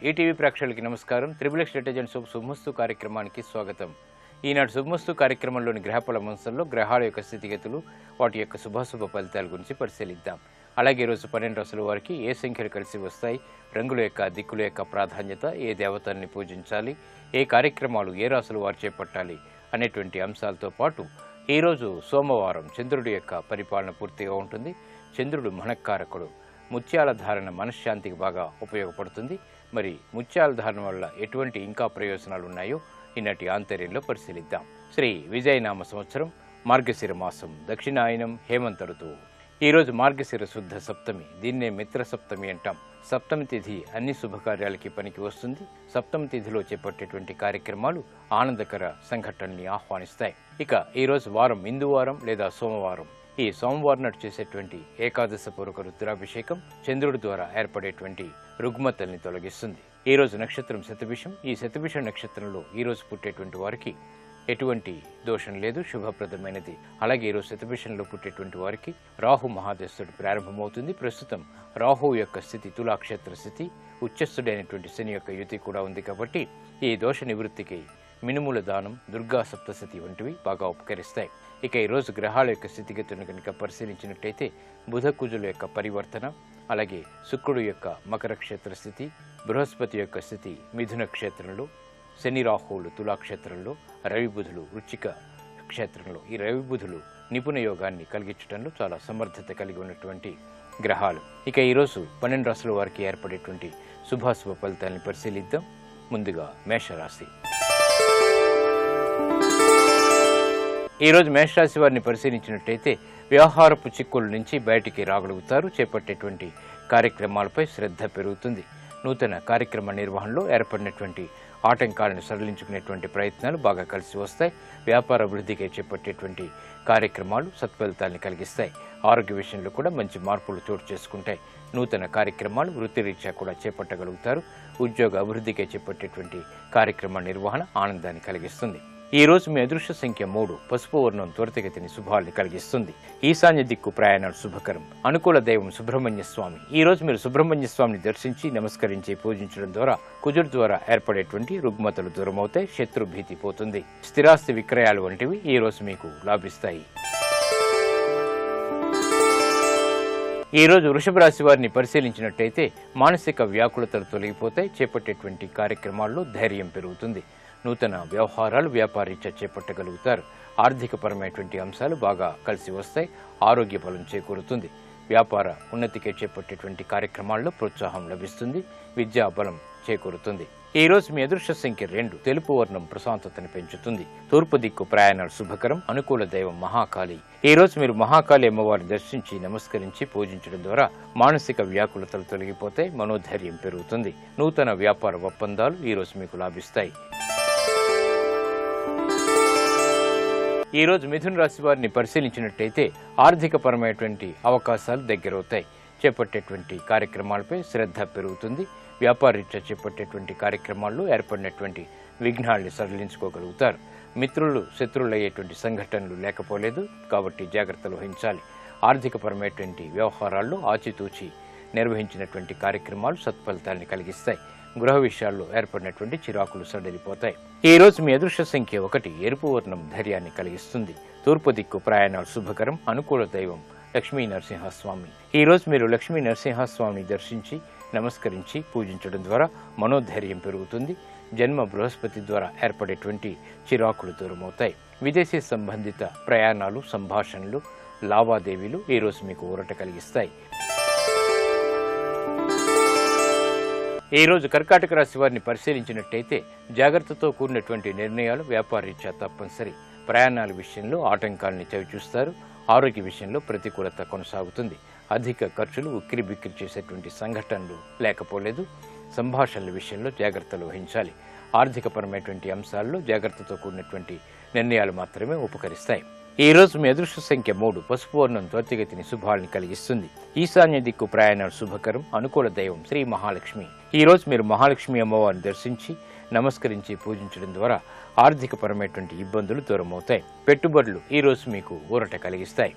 ETV ప్రేక్షకులకి నమస్కారం. Triple detergent soap శుభమస్తు కార్యక్రమానికి స్వాగతం. ఈనాడు శుభమస్తు కార్యక్రమంలోని గ్రహఫల మంచంలో గ్రహాల యొక్క స్థితిగతులు, వాటి యొక్క శుభాశుభ ఫలితాల గురించి పరిశీలిద్దాం. అలాగే ఈరోజు 12 రాశుల వారికి ఏ సంఖ్యలు కలిసి వస్తాయి, రంగుల యొక్క దిక్కుల యొక్క ప్రాధాన్యత, ఏ దేవతల్ని పూజించాలి, ఏ కార్యక్రమాలు ఏ రాశుల వారు చేపట్టాలి అనేటువంటి అంశాలతో పాటు ఈరోజు సోమవారం చంద్రుడి యొక్క పరిపాలన పూర్తిగా ఉంటుంది. చంద్రుడు మనఃకారకుడు. ముత్యాల ధారణ మనశ్శాంతికి బాగా ఉపయోగపడుతుంది. మరి ముత్యాల ధారణ వల్ల ఎటువంటి ఇంకా ప్రయోజనాలు ఉన్నాయో ఈనాటి ఆంతర్యంలో పరిశీలిద్దాం. శ్రీ విజయనామ సంవత్సరం, మార్గశిర మాసం, దక్షిణాయనం, హేమంత ఋతువు. ఈరోజు మార్గశిర శుద్ధ సప్తమి, దీన్నే మిత్ర సప్తమి అంటాం. సప్తమి తిథి అన్ని శుభకార్యాలకి పనికి వస్తుంది. సప్తమి తిథిలో చేపట్టేటువంటి కార్యక్రమాలు ఆనందకర సంఘటనల్ని ఆహ్వానిస్తాయి. ఇక ఈరోజు వారం ఇందువారం లేదా సోమవారం. ఈ సోమవారం నాడు చేసేటువంటి ఏకాదశ పూర్వక రుద్రాభిషేకం చంద్రుడి ద్వారా ఏర్పడేటువంటి రుగ్మతల్ని తొలగిస్తుంది. ఈ రోజు నక్షత్రం శతభిషం. ఈ శతభిషం నక్షత్రంలో ఈ రోజు పుట్టేటువంటి వారికి ఎటువంటి దోషం లేదు, శుభప్రదమైనది. అలాగే ఈరోజు శతభిషంలో పుట్టేటువంటి వారికి రాహు మహాదశుడు ప్రారంభమవుతుంది. ప్రస్తుతం రాహు యొక్క స్థితి తులాక్షేత్ర స్థితి, ఉచ్చస్థుడైనటువంటి శని యొక్క యుతి కూడా ఉంది. కాబట్టి ఈ దోష నివృత్తికి మినుముల దానం, దుర్గా సప్తశతి వంటివి బాగా ఉపకరిస్తాయి. ఇక ఈరోజు గ్రహాల యొక్క స్థితిగతులను కనుక పరిశీలించినట్టయితే బుధ కుజుల యొక్క పరివర్తన, అలాగే శుక్రుడు యొక్క మకర క్షేత్ర స్థితి, బృహస్పతి యొక్క స్థితి మిథున క్షేత్రంలో, శని రాహువులు తులాక్షేత్రంలో, రవి బుధులు వృశ్చిక క్షేత్రంలో. ఈ రవి బుధులు నిపుణ యోగాన్ని కలిగించడంలో చాలా సమర్థత కలిగి ఉన్నటువంటి గ్రహాలు. ఇక ఈరోజు 12 రాశుల వారికి ఏర్పడేటువంటి శుభాశుభ ఫలితాలను పరిశీలిద్దాం. ముందుగా మేషరాశి. ఈరోజు మేషరాశి వారిని పరిశీలించినట్టయితే వ్యవహారపు చిక్కుల నుంచి బయటికి రాగలుగుతారు. చేపట్టేటువంటి కార్యక్రమాలపై శ్రద్ధ పెరుగుతుంది. నూతన కార్యక్రమ నిర్వహణలో ఏర్పడినటువంటి ఆటంకాలను సడలించుకునేటువంటి ప్రయత్నాలు బాగా కలిసి వస్తాయి. వ్యాపార అభివృద్ధికి చేపట్టేటువంటి కార్యక్రమాలు సత్ఫలితాలను కలిగిస్తాయి. ఆరోగ్య విషయంలో కూడా మంచి మార్పులు చోటు చేసుకుంటాయి. నూతన కార్యక్రమాలు వృత్తిరీత్యా కూడా చేపట్టగలుగుతారు. ఉద్యోగ అభివృద్ధికి చేపట్టేటువంటి కార్యక్రమ నిర్వహణ ఆనందాన్ని కలిగిస్తుంది. ఈ రోజు మీ అదృష్ట సంఖ్య 3. పసుపు వర్ణం త్వరితగతిని శుభాల్ని కలిగిస్తుంది. ఈశాన్య దిక్కు ప్రయాణాలు శుభకరం. అనుకూల దైవం సుబ్రహ్మణ్య స్వామి. ఈ రోజు మీరు సుబ్రహ్మణ్య స్వామిని దర్శించి నమస్కరించి పూజించడం ద్వారా కుజుడు ద్వారా ఏర్పడేటువంటి రుగ్మతలు దూరమవుతాయి. శత్రు భీతి పోతుంది. స్థిరాస్తి విక్రయాలు వంటివి ఈ రోజు మీకు లాభిస్తాయి. ఈ రోజు వృషభ రాశి వారిని పరిశీలించినట్టయితే మానసిక వ్యాకులతలు తొలగిపోతాయి. చేపట్టేటువంటి కార్యక్రమాల్లో ధైర్యం పెరుగుతుంది. నూతన వ్యవహారాలు వ్యాపారీత్యా చేపట్టగలుగుతారు. ఆర్థికపరమైనటువంటి అంశాలు బాగా కలిసి వస్తాయి. ఆరోగ్య బలం చేకూరుతుంది. వ్యాపార ఉన్నతికి చేపట్టేటువంటి కార్యక్రమాల్లో ప్రోత్సాహం లభిస్తుంది. విద్యా బలం చేకూరుతుంది. ఈ రోజు మీ అదృష్ట సంఖ్య 2. తెలుపు వర్ణం ప్రశాంతతను పెంచుతుంది. తూర్పు దిక్కు ప్రయాణాలు శుభకరం. అనుకూల దైవం మహాకాళి. ఈ రోజు మీరు మహాకాళి అమ్మవారిని దర్శించి నమస్కరించి పూజించడం ద్వారా మానసిక వ్యాకులతలు తొలగిపోతాయి. మనోధైర్యం పెరుగుతుంది. నూతన వ్యాపార ఒప్పందాలు ఈ రోజు మీకు లాభిస్తాయి. ఈ రోజు మిథున రాశి వారిని పరిశీలించినట్టయితే ఆర్థికపరమైనటువంటి అవకాశాలు దగ్గరవుతాయి. చేపట్టేటువంటి కార్యక్రమాలపై శ్రద్ధ పెరుగుతుంది. వ్యాపారీత్యా చేపట్టేటువంటి కార్యక్రమాల్లో ఏర్పడినటువంటి విఘ్నాల్ని సడలించుకోగలుగుతారు. మిత్రులు శత్రువులయ్యేటువంటి సంఘటనలు లేకపోలేదు, కాబట్టి జాగ్రత్తలు వహించాలి. ఆర్థికపరమైనటువంటి వ్యవహారాల్లో ఆచితూచి నిర్వహించినటువంటి కార్యక్రమాలు సత్ఫలితాన్ని కలిగిస్తాయి. గృహ విషయాల్లో ఏర్పడినటువంటి చిరాకులు సడలిపోతాయి. ఈ రోజు మీ అదృష్ట సంఖ్య 1. ఎరుపు వర్ణం ధైర్యాన్ని కలిగిస్తుంది. తూర్పు దిక్కు ప్రయాణాలు శుభకరం. అనుకూల దైవం లక్ష్మీ నరసింహస్వామి. ఈ రోజు మీరు లక్ష్మీ నరసింహస్వామిని దర్శించి నమస్కరించి పూజించడం ద్వారా మనోధైర్యం పెరుగుతుంది. జన్మ బృహస్పతి ద్వారా ఏర్పడేటువంటి చిరాకులు దూరమవుతాయి. విదేశీ సంబంధిత ప్రయాణాలు, సంభాషణలు, లావాదేవీలు ఈ రోజు మీకు ఊరట కలిగిస్తాయి. ఈ రోజు కర్కాటక రాశి వారిని పరిశీలించినట్టయితే జాగ్రత్తతో కూడినటువంటి నిర్ణయాలు వ్యాపారీత్యా తప్పనిసరి. ప్రయాణాల విషయంలో ఆటంకాలని చవిచూస్తారు. ఆరోగ్య విషయంలో ప్రతికూలత కొనసాగుతుంది. అధిక ఖర్చులు, ఉక్కిరి బిక్కిరి చేసేటువంటి సంఘటనలు లేకపోలేదు. సంభాషణల విషయంలో జాగ్రత్తలు వహించాలి. ఆర్థికపరమైనటువంటి అంశాల్లో జాగ్రత్తతో కూడినటువంటి నిర్ణయాలు మాత్రమే ఉపకరిస్తాయి. ఈ రోజు మీ అదృష్ట సంఖ్య 3. పసుపు వర్ణం త్వరితగతిని శుభాల్ని కలిగిస్తుంది. ఈశాన్య దిక్కు ప్రయాణాలు శుభకరం. అనుకూల దైవం శ్రీ మహాలక్ష్మి. ఈ రోజు మీరు మహాలక్ష్మి అమ్మవారిని దర్శించి నమస్కరించి పూజించడం ద్వారా ఆర్థికపరమైనటువంటి ఇబ్బందులు దూరమవుతాయి. పెట్టుబడులు ఈ రోజు మీకు ఊరట కలిగిస్తాయి.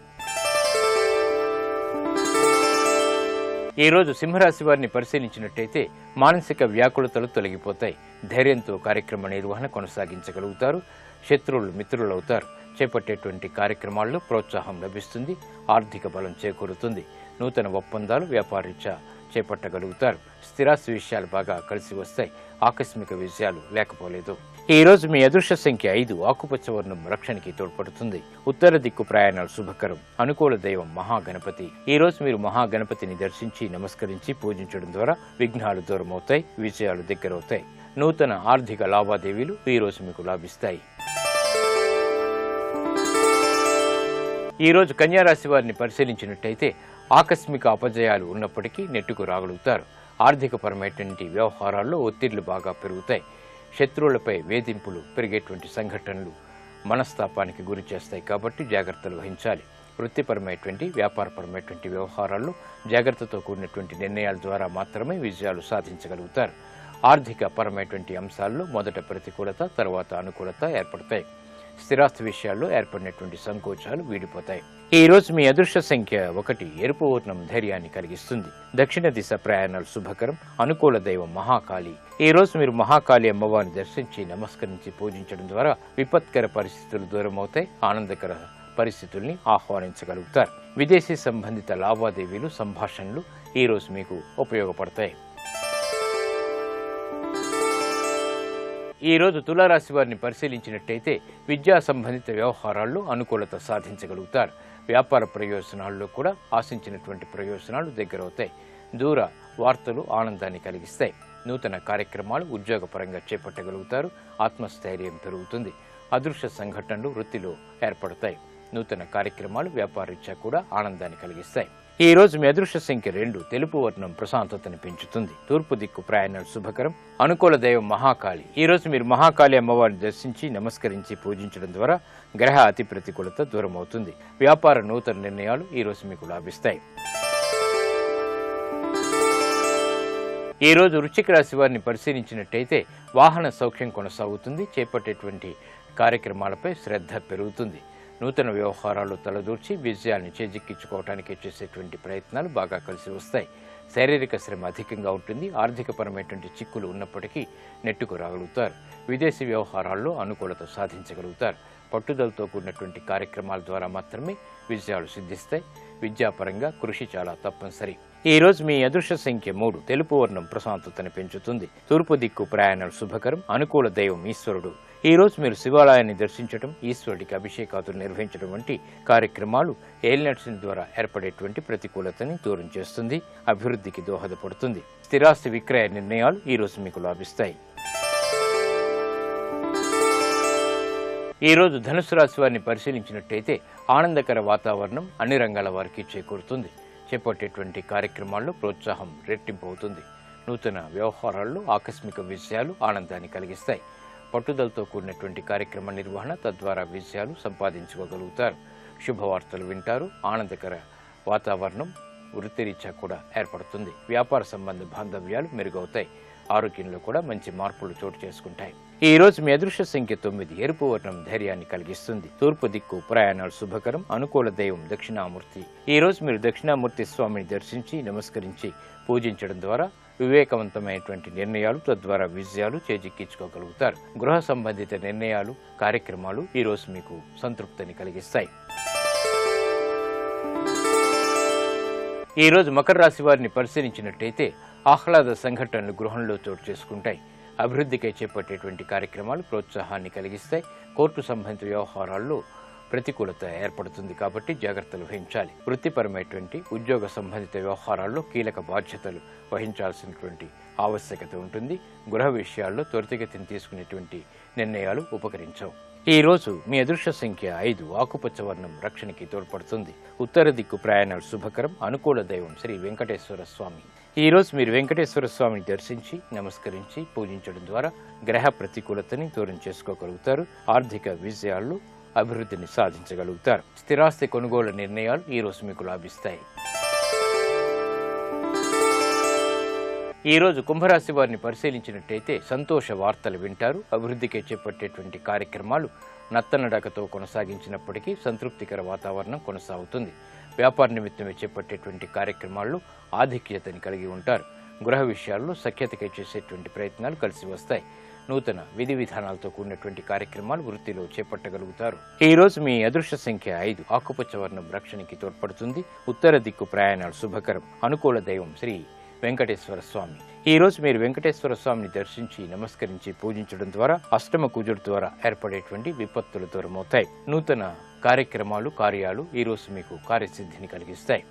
ఈ రోజు సింహరాశి వారిని పరిశీలించినట్టయితే మానసిక వ్యాకులతలు తొలగిపోతాయి. ధైర్యంతో కార్యక్రమ నిర్వహణ కొనసాగించగలుగుతారు. శత్రువులు మిత్రులు అవుతారు. చేపట్టేటువంటి కార్యక్రమాల్లో ప్రోత్సాహం లభిస్తుంది. ఆర్థిక బలం చేకూరుతుంది. నూతన ఒప్పందాలు వ్యాపారీత్యా చేపట్టగలుగుతారు. స్థిరాస్తి విషయాలు బాగా కలిసి వస్తాయి. ఆకస్మిక విజయాలు లేకపోలేదు. ఈ రోజు మీ అదృష్ట సంఖ్య 5. ఆకుపచ్చ వర్ణం రక్షణకి తోడ్పడుతుంది. ఉత్తర దిక్కు ప్రయాణాలు శుభకరం. అనుకూల దైవం మహాగణపతి. ఈ రోజు మీరు మహాగణపతిని దర్శించి నమస్కరించి పూజించడం ద్వారా విఘ్నాలు దూరమవుతాయి. విజయాలు దగ్గరవుతాయి. నూతన ఆర్థిక లావాదేవీలు ఈ రోజు మీకు లాభిస్తాయి. ఈ రోజు కన్యా రాశి వారిని పరిశీలించినట్టయితే ఆకస్మిక అపజయాలు ఉన్నప్పటికీ నెట్టుకు రాగలుగుతారు. ఆర్థికపరమైనటువంటి వ్యవహారాల్లో ఒత్తిళ్లు బాగా పెరుగుతాయి. శత్రువులపై వేధింపులు పెరిగేటువంటి సంఘటనలు మనస్తాపానికి గురి చేస్తాయి కాబట్టి జాగ్రత్తలు వహించాలి. వృత్తిపరమైనటువంటి వ్యాపారపరమైనటువంటి వ్యవహారాల్లో జాగ్రత్తతో కూడినటువంటి నిర్ణయాల ద్వారా మాత్రమే విజయాలు సాధించగలుగుతారు. ఆర్థిక పరమైనటువంటి అంశాల్లో మొదట ప్రతికూలత, తర్వాత అనుకూలత ఏర్పడతాయి. స్థిరాస్తి విషయాల్లో ఏర్పడినటువంటి సంకోచాలు వీడిపోతాయి. ఈ రోజు మీ అదృష్ట సంఖ్య 1. ఎరుపు వర్ణం ధైర్యాన్ని కలిగిస్తుంది. దక్షిణ దిశ ప్రయాణాలు శుభకరం. అనుకూల దైవం మహాకాళి. ఈ రోజు మీరు మహాకాళి అమ్మవారిని దర్శించి నమస్కరించి పూజించడం ద్వారా విపత్కర పరిస్థితులు దూరమవుతాయి. ఆనందకర పరిస్థితుల్ని ఆహ్వానించగలుగుతారు. విదేశీ సంబంధిత లావాదేవీలు, సంభాషణలు ఈ రోజు మీకు ఉపయోగపడతాయి. ఈ రోజు తులారాశి వారిని పరిశీలించినట్టయితే విద్యా సంబంధిత వ్యవహారాల్లో అనుకూలత సాధించగలుగుతారు. వ్యాపార ప్రయోజనాల్లో కూడా ఆశించినటువంటి ప్రయోజనాలు దగ్గరవుతాయి. దూర వార్తలు ఆనందాన్ని కలిగిస్తాయి. నూతన కార్యక్రమాలు ఉద్యోగపరంగా చేపట్టగలుగుతారు. ఆత్మస్థైర్యం పెరుగుతుంది. అదృశ్య సంఘటనలు వృత్తిలో ఏర్పడతాయి. నూతన కార్యక్రమాలు వ్యాపారీత్యా కూడా ఆనందాన్ని కలిగిస్తాయి. ఈ రోజు మీ అదృష్ట సంఖ్య 2. తెలుపు వర్ణం ప్రశాంతతని పెంచుతుంది. తూర్పు దిక్కు ప్రయాణాలు శుభకరం. అనుకూల దైవం మహాకాళి. ఈ రోజు మీరు మహాకాళి అమ్మవారిని దర్శించి నమస్కరించి పూజించడం ద్వారా గ్రహ అతి ప్రతికూలత దూరం అవుతుంది. వ్యాపార నూతన నిర్ణయాలు ఈ రోజు మీకు లాభిస్తాయి. ఈ రోజు వృశ్చిక రాశి వారిని పరిశీలించినట్టయితే వాహన సౌఖ్యం కొనసాగుతుంది. చేపట్టేటువంటి కార్యక్రమాలపై శ్రద్ధ పెరుగుతుంది. నూతన వ్యవహారాలు తలదూర్చి విజయాన్ని చేజిక్కించుకోవడానికి చేసేటువంటి ప్రయత్నాలు బాగా కలిసి వస్తాయి. శారీరక శ్రమ అధికంగా ఉంటుంది. ఆర్థికపరమైనటువంటి చిక్కులు ఉన్నప్పటికీ నెట్టుకు రాగలుగుతారు. విదేశీ వ్యవహారాల్లో అనుకూలత సాధించగలుగుతారు. పట్టుదలతో కూడినటువంటి కార్యక్రమాల ద్వారా మాత్రమే విజయాలు సిద్ధిస్తాయి. విద్యాపరంగా కృషి చాలా తప్పనిసరి. ఈ రోజు మీ అదృష్ట సంఖ్య 3. తెలుపు వర్ణం ప్రశాంతతని పెంచుతుంది. తూర్పు దిక్కు ప్రయాణాలు శుభకరం. అనుకూల దైవం ఈశ్వరుడు. ఈ రోజు మీరు శివాలయాన్ని దర్శించడం, ఈశ్వరుడికి అభిషేకాదులు నిర్వహించడం వంటి కార్యక్రమాలు ఏలినట్స్ ద్వారా ఏర్పడేటువంటి ప్రతికూలతని దూరం చేస్తుంది. అభివృద్ధికి దోహదపడుతుంది. స్థిరాస్తి విక్రయ నిర్ణయాలు ఈ రోజు మీకు లాభిస్తాయి. ఈ రోజు ధనుసు రాశి వారిని పరిశీలించినట్టయితే ఆనందకర వాతావరణం అన్ని రంగాల వారికి చేకూరుతుంది. చేపట్టేటువంటి కార్యక్రమాల్లో ప్రోత్సాహం రెట్టింపు అవుతుంది. నూతన వ్యవహారాల్లో ఆకస్మిక విజయాలు ఆనందాన్ని కలిగిస్తాయి. పట్టుదలతో కూడినటువంటి కార్యక్రమ నిర్వహణ తద్వారా విజయాలు సంపాదించుకోగలుగుతారు. శుభవార్తలు వింటారు. ఆనందకర వాతావరణం వృత్తిరీత్యా కూడా ఏర్పడుతుంది. వ్యాపార సంబంధ బాంధవ్యాలు మెరుగవుతాయి. ఆరోగ్యంలో కూడా మంచి మార్పులు చోటు చేసుకుంటాయి. ఈ రోజు మీ అదృష్ట సంఖ్య 9. ఎరుపు వర్ణం ధైర్యాన్ని కలిగిస్తుంది. తూర్పు దిక్కు ప్రయాణాలు శుభకరం. అనుకూల దైవం దక్షిణామూర్తి. ఈ రోజు మీరు దక్షిణామూర్తి స్వామిని దర్శించి నమస్కరించి పూజించడం ద్వారా వివేకవంతమైనటువంటి నిర్ణయాలు తద్వారా విజయాలు చేజిక్కించుకోగలుగుతారు. గృహ సంబంధిత నిర్ణయాలు, కార్యక్రమాలు ఈ రోజు మీకు సంతృప్తిని కలిగిస్తాయి. ఈ రోజు మకర రాశి వారిని పరిశీలించినట్టయితే ఆహ్లాద సంఘటనలు గృహంలో చోటు చేసుకుంటాయి. అభివృద్ధికై చేపట్టేటువంటి కార్యక్రమాలు ప్రోత్సాహాన్ని కలిగిస్తాయి. కోర్టు సంబంధిత వ్యవహారాల్లో ప్రతికూలత ఏర్పడుతుంది కాబట్టి జాగ్రత్తలు వహించాలి. వృత్తిపరమైనటువంటి ఉద్యోగ సంబంధిత వ్యవహారాల్లో కీలక బాధ్యతలు వహించాల్సినటువంటి ఆవశ్యకత ఉంటుంది. గృహ విషయాల్లో త్వరితగతిని తీసుకునేటువంటి నిర్ణయాలు ఉపకరించవు. ఈ రోజు మీ అదృష్ట సంఖ్య 5. ఆకుపచ్చ వర్ణం రక్షణకి తోడ్పడుతుంది. ఉత్తర దిక్కు ప్రయాణాలు శుభకరం. అనుకూల దైవం శ్రీ వెంకటేశ్వర స్వామి. ఈ రోజు మీరు వెంకటేశ్వర స్వామిని దర్శించి నమస్కరించి పూజించడం ద్వారా గ్రహ ప్రతికూలతని దూరం చేసుకోగలుగుతారు. ఆర్థిక విజయాల్లో అభివృద్ధిని సాధించగలుగుతారు. స్థిరాస్తి కొనుగోలు నిర్ణయాలు ఈ రోజు మీకు లాభిస్తాయి. ఈ రోజు కుంభరాశి వారిని పరిశీలించినట్టయితే సంతోష వార్తలు వింటారు. అభివృద్ధికి చేపట్టేటువంటి కార్యక్రమాలు నత్తనడకతో కొనసాగించినప్పటికీ సంతృప్తికర వాతావరణం కొనసాగుతుంది. వ్యాపార నిమిత్తమే చేపట్టేటువంటి కార్యక్రమాల్లో ఆధిక్యతని కలిగి ఉంటారు. గృహ విషయాల్లో సఖ్యతకై చేసేటువంటి ప్రయత్నాలు కలిసి వస్తాయి. నూతన విధి విధానాలతో కూడినటువంటి కార్యక్రమాలు వృత్తిలో చేపట్టగలుగుతారు. ఈ రోజు మీ అదృష్ట సంఖ్య 5. ఆకుపచ్చ వర్ణం రక్షణకి తోడ్పడుతుంది. ఉత్తర దిక్కు ప్రయాణాలు శుభకరం. అనుకూల దైవం శ్రీ వెంకటేశ్వర స్వామి. ఈ రోజు మీరు వెంకటేశ్వర స్వామిని దర్శించి నమస్కరించి పూజించడం ద్వారా అష్టమ కుజుడు ద్వారా ఏర్పడేటువంటి విపత్తులు దూరమవుతాయి. నూతన కార్యాలు ఈ రోజు మీకు కార్యసిద్ధిని కలిగిస్తాయి.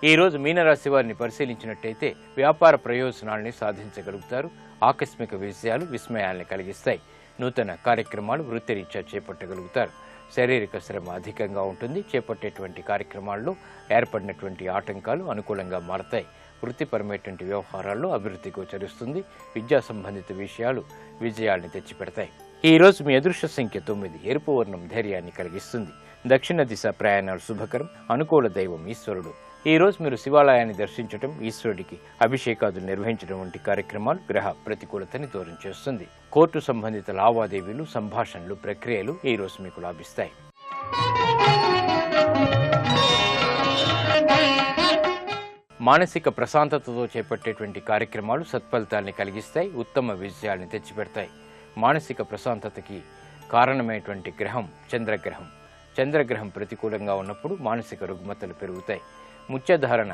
ఈ రోజు మీనరాశి వారిని పరిశీలించినట్టయితే వ్యాపార ప్రయోజనాల్ని సాధించగలుగుతారు. ఆకస్మిక విజయాలు విస్మయాల్ని కలిగిస్తాయి. నూతన కార్యక్రమాలు వృత్తిరీత్యా చేపట్టగలుగుతారు. శారీరక శ్రమ అధికంగా ఉంటుంది. చేపట్టేటువంటి కార్యక్రమాల్లో ఏర్పడినటువంటి ఆటంకాలు అనుకూలంగా మారతాయి. వృత్తిపరమైనటువంటి వ్యవహారాల్లో అభివృద్ధి గోచరిస్తుంది. విద్యా సంబంధిత విషయాలు విజయాల్ని తెచ్చిపెడతాయి. ఈ రోజు మీ అదృష్ట సంఖ్య 9. ఎరుపు వర్ణం ధైర్యాన్ని కలిగిస్తుంది. దక్షిణ దిశ ప్రయాణాలు శుభకరం. అనుకూల దైవం ఈశ్వరుడు. ఈ రోజు మీరు శివాలయాన్ని దర్శించడం, ఈశ్వరుడికి అభిషేకాదులు నిర్వహించడం వంటి కార్యక్రమాలు గ్రహ ప్రతికూలతని దూరం చేస్తుంది. కోర్టు సంబంధిత లావాదేవీలు, సంభాషణలు, ప్రక్రియలు ఈ రోజు మీకు లాభిస్తాయి. మానసిక ప్రశాంతతతో చేపట్టేటువంటి కార్యక్రమాలు సత్ఫలితాల్ని కలిగిస్తాయి. ఉత్తమ విజయాల్ని తెచ్చిపెడతాయి. మానసిక ప్రశాంతతకి కారణమైనటువంటి గ్రహం చంద్రగ్రహం. చంద్రగ్రహం ప్రతికూలంగా ఉన్నప్పుడు మానసిక రుగ్మతలు పెరుగుతాయి. ముత్యధారణ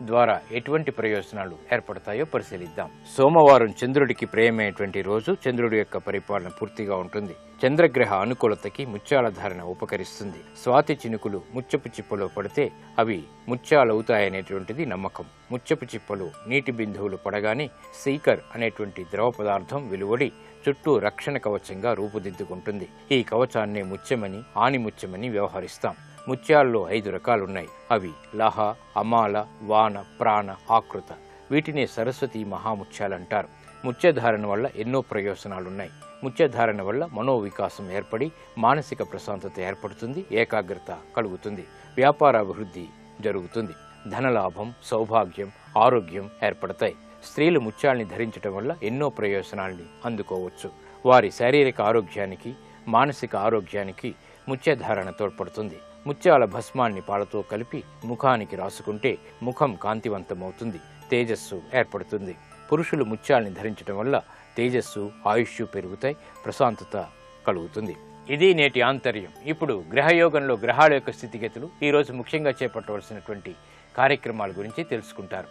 ద్వారా ఎటువంటి ప్రయోజనాలు ఏర్పడతాయో పరిశీలిద్దాం. సోమవారం చంద్రుడికి ప్రియమైనటువంటి రోజు. చంద్రుడి యొక్క పరిపాలన పూర్తిగా ఉంటుంది. చంద్రగ్రహ అనుకూలతకి ముత్యాల ధారణ ఉపకరిస్తుంది. స్వాతి చినుకులు ముత్యపు చిప్పలో పడితే అవి ముత్యాలవుతాయనేటువంటిది నమ్మకం. ముత్యపు చిప్పలు నీటి బిందువులు పడగానే సీకర్ అనేటువంటి ద్రవ పదార్థం వెలువడి చుట్టూ రక్షణ కవచంగా రూపుదిద్దుకుంటుంది. ఈ కవచాన్నే ముత్యమని, ఆణిముత్యమని వ్యవహరిస్తాం. ముత్యాల్లో 5 రకాలున్నాయి. అవి లహ, అమాల, వాన, ప్రాణ, ఆకృత. వీటినే సరస్వతి మహాముత్యాలంటారు. ముత్యధారణ వల్ల ఎన్నో ప్రయోజనాలున్నాయి. ముత్యధారణ వల్ల మనోవికాసం ఏర్పడి మానసిక ప్రశాంతత ఏర్పడుతుంది. ఏకాగ్రత కలుగుతుంది. వ్యాపారాభివృద్ధి జరుగుతుంది. ధనలాభం, సౌభాగ్యం, ఆరోగ్యం ఏర్పడతాయి. స్త్రీలు ముత్యాల్ని ధరించడం వల్ల ఎన్నో ప్రయోజనాల్ని అందుకోవచ్చు. వారి శారీరక ఆరోగ్యానికి, మానసిక ఆరోగ్యానికి ముత్యధారణ తోడ్పడుతుంది. ముత్యాల భస్మాన్ని పాలతో కలిపి ముఖానికి రాసుకుంటే ముఖం కాంతివంతమవుతుంది. తేజస్సు ఏర్పడుతుంది. పురుషులు ముత్యాల్ని ధరించడం వల్ల తేజస్సు, ఆయుష్ పెరుగుతాయి. ప్రశాంతత కలుగుతుంది. ఇది నేటి ఆంతర్యం. ఇప్పుడు గ్రహయోగంలో గ్రహాల యొక్క స్థితిగతులు, ఈరోజు ముఖ్యంగా చేపట్టవలసినటువంటి కార్యక్రమాల గురించి తెలుసుకుంటారు.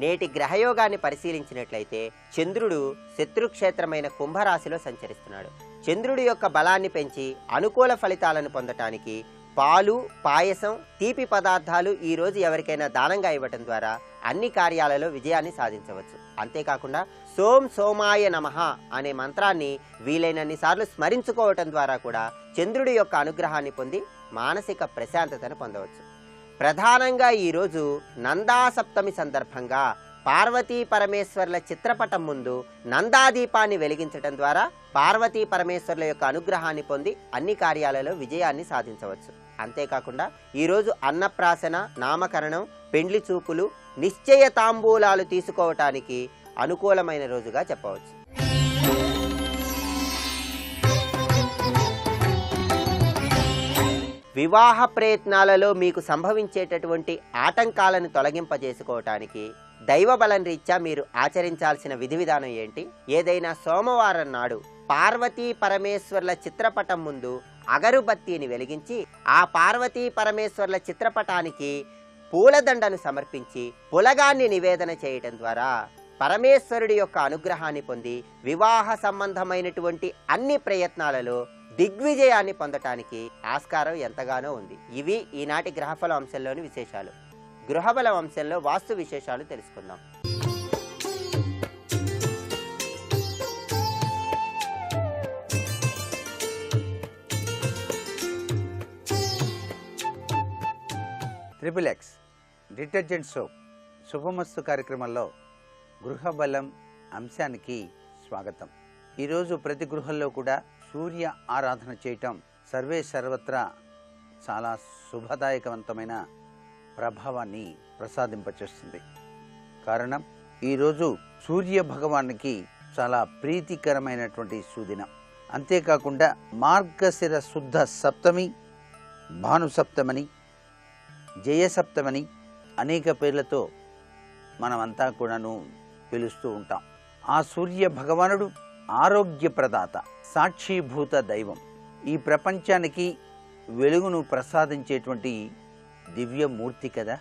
నేటి గ్రహయోగాన్ని పరిశీలించినట్లయితే చంద్రుడు శత్రుక్షేత్రమైన కుంభరాశిలో సంచరిస్తున్నాడు. చంద్రుడి యొక్క బలాన్ని పెంచి అనుకూల ఫలితాలను పొందటానికి పాలు, పాయసం, తీపి పదార్థాలు ఈ రోజు ఎవరికైనా దానంగా ఇవ్వటం ద్వారా అన్ని కార్యాలలో విజయాన్ని సాధించవచ్చు. అంతేకాకుండా సోం సోమాయ నమః అనే మంత్రాన్ని వీలైనన్ని సార్లు స్మరించుకోవటం ద్వారా కూడా చంద్రుడి యొక్క అనుగ్రహాన్ని పొంది మానసిక ప్రశాంతతను పొందవచ్చు. ప్రధానంగా ఈరోజు నందాసప్తమి సందర్భంగా పార్వతీ పరమేశ్వర్ల చిత్రపటం ముందు నందాదీపాన్ని వెలిగించటం ద్వారా పార్వతీ పరమేశ్వర్ల యొక్క అనుగ్రహాన్ని పొంది అన్ని కార్యాలలో విజయాన్ని సాధించవచ్చు. అంతేకాకుండా ఈరోజు అన్నప్రాసన, నామకరణం, పెండ్లి చూపులు, నిశ్చయ తాంబూలాలు తీసుకోవటానికి అనుకూలమైన రోజుగా చెప్పవచ్చు. వివాహ ప్రయత్నాలలో మీకు సంభవించేటటువంటి ఆటంకాలను తొలగింపజేసుకోవటానికి దైవబలం రీత్యా మీరు ఆచరించాల్సిన విధి విధానం ఏంటి? ఏదైనా సోమవారం నాడు పార్వతీ పరమేశ్వర్ల చిత్రపటం ముందు అగరుబత్తిని వెలిగించి ఆ పార్వతీ పరమేశ్వర్ల చిత్రపటానికి పూలదండను సమర్పించి పులగాన్ని నివేదన చేయటం ద్వారా పరమేశ్వరుడి యొక్క అనుగ్రహాన్ని పొంది వివాహ సంబంధమైనటువంటి అన్ని ప్రయత్నాలలో దిగ్విజయాన్ని పొందటానికి ఆస్కారం ఎంతగానో ఉంది. ఇవి ఈనాటి గ్రహఫల అంశంలోని విశేషాలు. గృహబల అంశంలో వాస్తు విశేషాలు తెలుసుకుందాం. XXX డిటర్జెంట్ సోప్ శుభమస్తు కార్యక్రమంలో గృహబలం అంశానికి స్వాగతం. ఈరోజు ప్రతి గృహంలో కూడా సూర్య ఆరాధన చేయటం సర్వే సర్వత్రా చాలా శుభదాయకవంతమైన ప్రభావాన్ని ప్రసాదింపచేస్తుంది. కారణం ఈరోజు సూర్య భగవానికి చాలా ప్రీతికరమైనటువంటి సుదినం. అంతేకాకుండా మార్గశిర శుద్ధ సప్తమి, భానుసప్తమని, జయసప్తమని అనేక పేర్లతో మనమంతా కూడాను పిలుస్తూ ఉంటాం. ఆ సూర్య భగవానుడు ఆరోగ్య ప్రదాత, సాక్షిభూత దైవం. ఈ ప్రపంచానికి వెలుగును ప్రసాదించేటువంటి దివ్యమూర్తి కదా.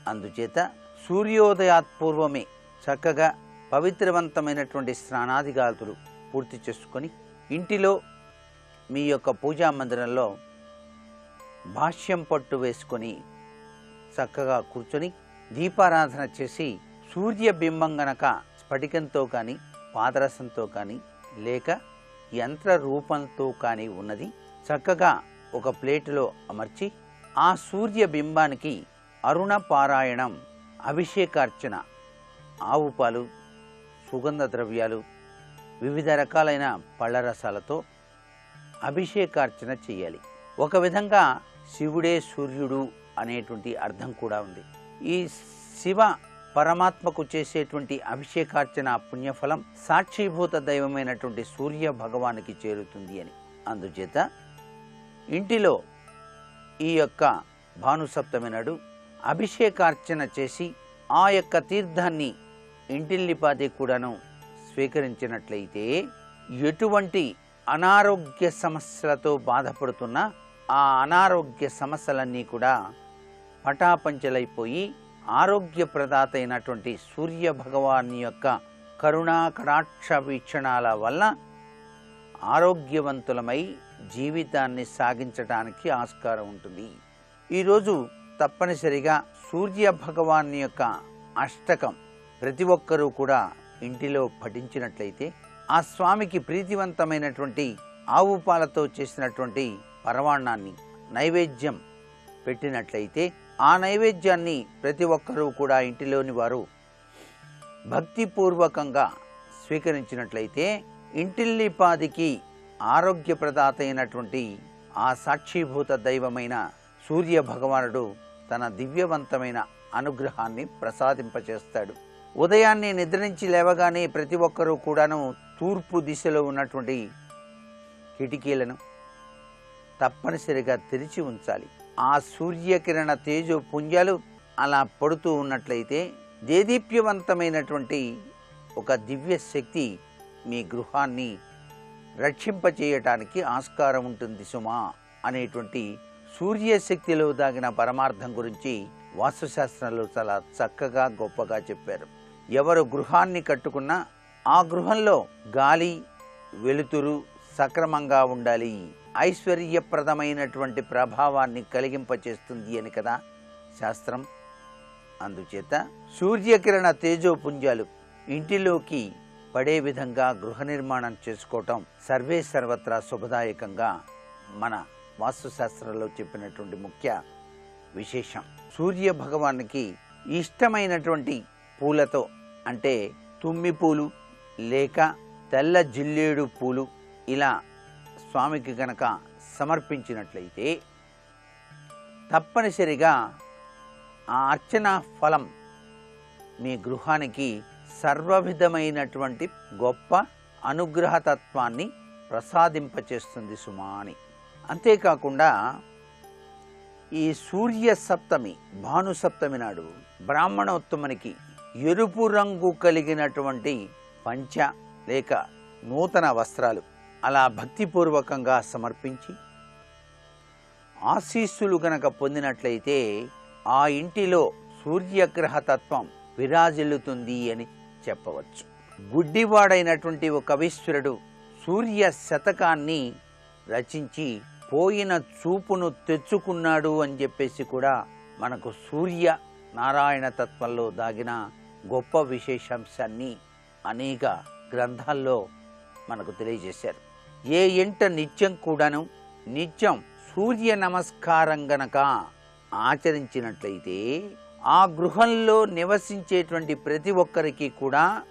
అందుచేత సూర్యోదయాత్పూర్వమే చక్కగా పవిత్రవంతమైనటువంటి స్నానాదిగాతులు పూర్తి చేసుకొని ఇంటిలో మీ యొక్క పూజా మందిరంలో భాష్యం పట్టు వేసుకొని చక్కగా కూర్చొని దీపారాధన చేసి సూర్యబింబం గనక స్ఫటికంతో కానీ పాదరసంతో కానీ లేక యంత్ర రూపంతో కానీ ఉన్నది చక్కగా ఒక ప్లేటులో అమర్చి ఆ సూర్యబింబానికి అరుణ పారాయణం, అభిషేకార్చన, ఆవు పాలు, సుగంధ ద్రవ్యాలు, వివిధ రకాలైన పళ్ళరసాలతో అభిషేకార్చన చేయాలి. ఒక విధంగా శివుడే సూర్యుడు అనేటువంటి అర్థం కూడా ఉంది. ఈ శివ పరమాత్మకు చేసేటువంటి అభిషేకార్చన పుణ్యఫలం సాక్షిభూత దైవమైనటువంటి సూర్య భగవానికి చేరుతుంది అని. అందుచేత ఇంటిలో ఈ యొక్క భానుసప్తమి నాడు అభిషేకార్చన చేసి ఆ యొక్క తీర్థాన్ని ఇంటిల్లిపాది కూడాను స్వీకరించినట్లయితే ఎటువంటి అనారోగ్య సమస్యలతో బాధపడుతున్న ఆ అనారోగ్య సమస్యలన్నీ కూడా పటాపంచలైపోయి ఆరోగ్య ప్రదాత అయినటువంటి సూర్య భగవాన్ యొక్క కరుణా కటాక్ష వీక్షణాల వల్ల ఆరోగ్యవంతులమై జీవితాన్ని సాగించడానికి ఆస్కారం ఉంటుంది. ఈరోజు తప్పనిసరిగా సూర్య భగవాన్ యొక్క అష్టకం ప్రతి ఒక్కరూ కూడా ఇంటిలో పఠించినట్లయితే ఆ స్వామికి ప్రీతివంతమైనటువంటి ఆవు పాలతో చేసినటువంటి పరమాన్నాన్ని నైవేద్యం పెట్టినట్లయితే ఆ నైవేద్యాన్ని ప్రతి ఒక్కరూ కూడా ఇంటిలోని వారు భక్తిపూర్వకంగా స్వీకరించినట్లయితే ఇంటిల్లిపాదికి ఆరోగ్య ప్రదాత అయినటువంటి ఆ సాక్షిభూత దైవమైన సూర్య భగవానుడు తన దివ్యవంతమైన అనుగ్రహాన్ని ప్రసాదింపచేస్తాడు. ఉదయాన్నే నిద్ర నుంచి లేవగానే ప్రతి ఒక్కరూ కూడాను తూర్పు దిశలో ఉన్నటువంటి కిటికీలను తప్పనిసరిగా తెరిచి ఉంచాలి. ఆ సూర్యకిరణ తేజో పుంజాలు అలా పడుతూ ఉన్నట్లయితే దేదీప్యవంతమైనటువంటి ఒక దివ్య శక్తి మీ గృహాన్ని రక్షింపచేయటానికి ఆస్కారం ఉంటుంది సుమా అనేటువంటి సూర్యశక్తిలో దాగిన పరమార్థం గురించి వాస్తుశాస్త్రంలో చాలా చక్కగా గొప్పగా చెప్పారు. ఎవరు గృహాన్ని కట్టుకున్నా ఆ గృహంలో గాలి వెలుతురు సక్రమంగా ఉండాలి, ఐశ్వర్యప్రదమైనటువంటి ప్రభావాన్ని కలిగింపచేస్తుంది అని కదా శాస్త్రం. అందుచేత సూర్యకిరణ తేజోపుంజాలు ఇంటిలోకి పడే విధంగా గృహ నిర్మాణం చేసుకోవటం సర్వే సర్వత్రా శుభదాయకంగా మన వాస్తుశాస్త్రంలో చెప్పినటువంటి ముఖ్య విశేషం. సూర్య భగవానికి ఇష్టమైనటువంటి పూలతో అంటే తుమ్మి పూలు లేక తెల్ల జిల్లేడు పూలు ఇలా స్వామికి గనక సమర్పించినట్లయితే తప్పనిసరిగా ఆ అర్చన ఫలం మీ గృహానికి సర్వవిధమైనటువంటి గొప్ప అనుగ్రహతత్వాన్ని ప్రసాదింపచేస్తుంది సుమా అని. అంతేకాకుండా ఈ సూర్య సప్తమి భానుసప్తమి నాడు బ్రాహ్మణోత్తమునికి ఎరుపు రంగు కలిగినటువంటి పంచ లేక నూతన వస్త్రాలు అలా భక్తిపూర్వకంగా సమర్పించి ఆశీస్సులు గనక పొందినట్లయితే ఆ ఇంటిలో సూర్యగ్రహతత్వం విరాజిల్లుతుంది అని చెప్పవచ్చు. గుడ్డివాడైనటువంటి ఒక కవీశ్వరుడు సూర్య శతకాన్ని రచించి పోయిన చూపును తెచ్చుకున్నాడు అని చెప్పేసి కూడా మనకు సూర్య నారాయణ తత్వంలో దాగిన గొప్ప విశేషాంశాన్ని అనేక గ్రంథాల్లో మనకు తెలియజేశారు. ఏ ఇంట నిత్యం కూడాను నిత్యం సూర్య నమస్కారం గనక ఆచరించినట్లయితే ఆ గృహంలో నివసించేటువంటి ప్రతి ఒక్కరికి కూడా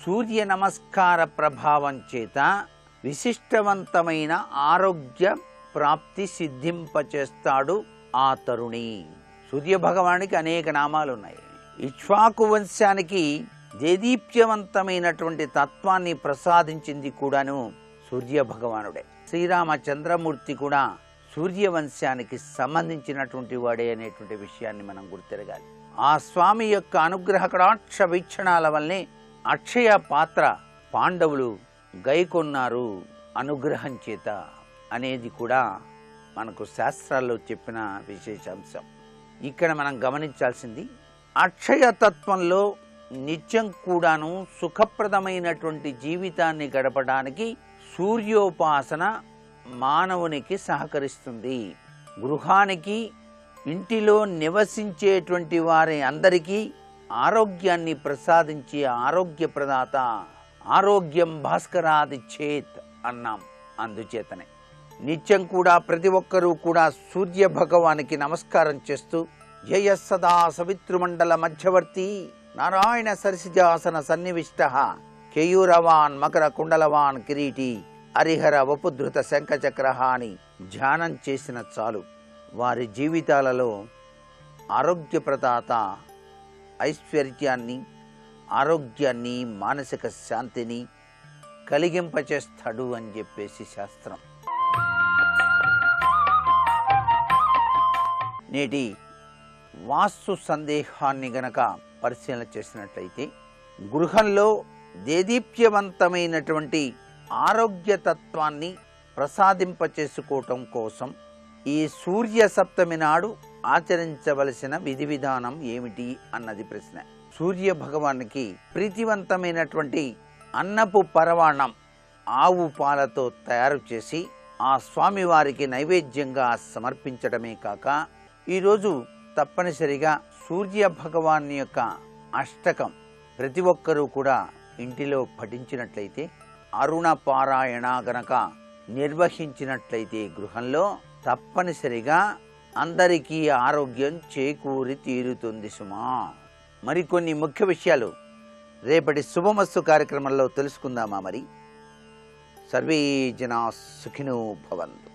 సూర్య నమస్కార ప్రభావం చేత విశిష్టవంతమైన ఆరోగ్య ప్రాప్తి సిద్ధింపచేస్తాడు ఆ తరుణి. సూర్య భగవానికి అనేక నామాలు ఉన్నాయి. ఇక్ష్వాకు వంశానికి దేదీప్యవంతమైనటువంటి తత్వాన్ని ప్రసాదించింది కూడాను సూర్య భగవానుడే. శ్రీరామచంద్రమూర్తి కూడా సూర్యవంశానికి సంబంధించినటువంటి వాడే అనేటువంటి విషయాన్ని మనం గుర్తెరగాలి. ఆ స్వామి యొక్క అనుగ్రహ కటాక్ష వీక్షణాల వల్లనే అక్షయ పాత్ర పాండవులు గైకొన్నారు అనుగ్రహం చేత అనేది కూడా మనకు శాస్త్రాల్లో చెప్పిన విశేషాంశం. ఇక్కడ మనం గమనించాల్సింది, అక్షయ తత్వంలో నిత్యం కూడాను సుఖప్రదమైనటువంటి జీవితాన్ని గడపడానికి సూర్యోపాసన మానవునికి సహకరిస్తుంది. గృహానికి, ఇంటిలో నివసించేటువంటి వారి అందరికీ ఆరోగ్యాన్ని ప్రసాదించే ఆరోగ్య ప్రదాత. ఆరోగ్యం భాస్కరాది చేత్ అన్నాం. అందుచేతనే నిత్యం కూడా ప్రతి ఒక్కరూ కూడా సూర్య భగవానికి నమస్కారం చేస్తూ జయ సదా సవితృమండల మధ్యవర్తి నారాయణ సరసిజాసన సన్నివిష్ట కేయూరవాన్ మకర కుండలవాన్ కిరీటి హరిహర వపుధృత శంఖచక్రహ అని ధ్యానం చేసిన చాలు, వారి జీవితాలలో ఆరోగ్యప్రదాత ఐశ్వర్యాన్ని, ఆరోగ్యాన్ని, మానసిక శాంతిని కలిగింపచేస్తాడు అని చెప్పేసి శాస్త్రం. నేటి వాస్తు సందేహాన్ని గనక పరిశీలన చేసినట్లయితే, గృహంలో దేదీప్యవంతమైనటువంటి ఆరోగ్యతత్వాన్ని ప్రసాదింపచేసుకోవటం కోసం ఈ సూర్య సప్తమి నాడు ఆచరించవలసిన విధి విధానం ఏమిటి అన్నది ప్రశ్న. సూర్య భగవానికి ప్రీతివంతమైనటువంటి అన్నపు పరవాణం ఆవు పాలతో తయారు చేసి ఆ స్వామివారికి నైవేద్యంగా సమర్పించడమే కాక, ఈరోజు తప్పనిసరిగా సూర్య భగవాన్ యొక్క అష్టకం ప్రతి ఒక్కరూ కూడా ఇంటిలో పఠించినట్లయితే, అరుణ పారాయణ గనక నిర్వహించినట్లయితే గృహంలో తప్పనిసరిగా అందరికీ ఆరోగ్యం చేకూరి తీరుతుంది సుమా. మరికొన్ని ముఖ్య విషయాలు రేపటి శుభమస్తు కార్యక్రమంలో తెలుసుకుందామా. మరి సర్వే జనా సుఖినో భవంతు.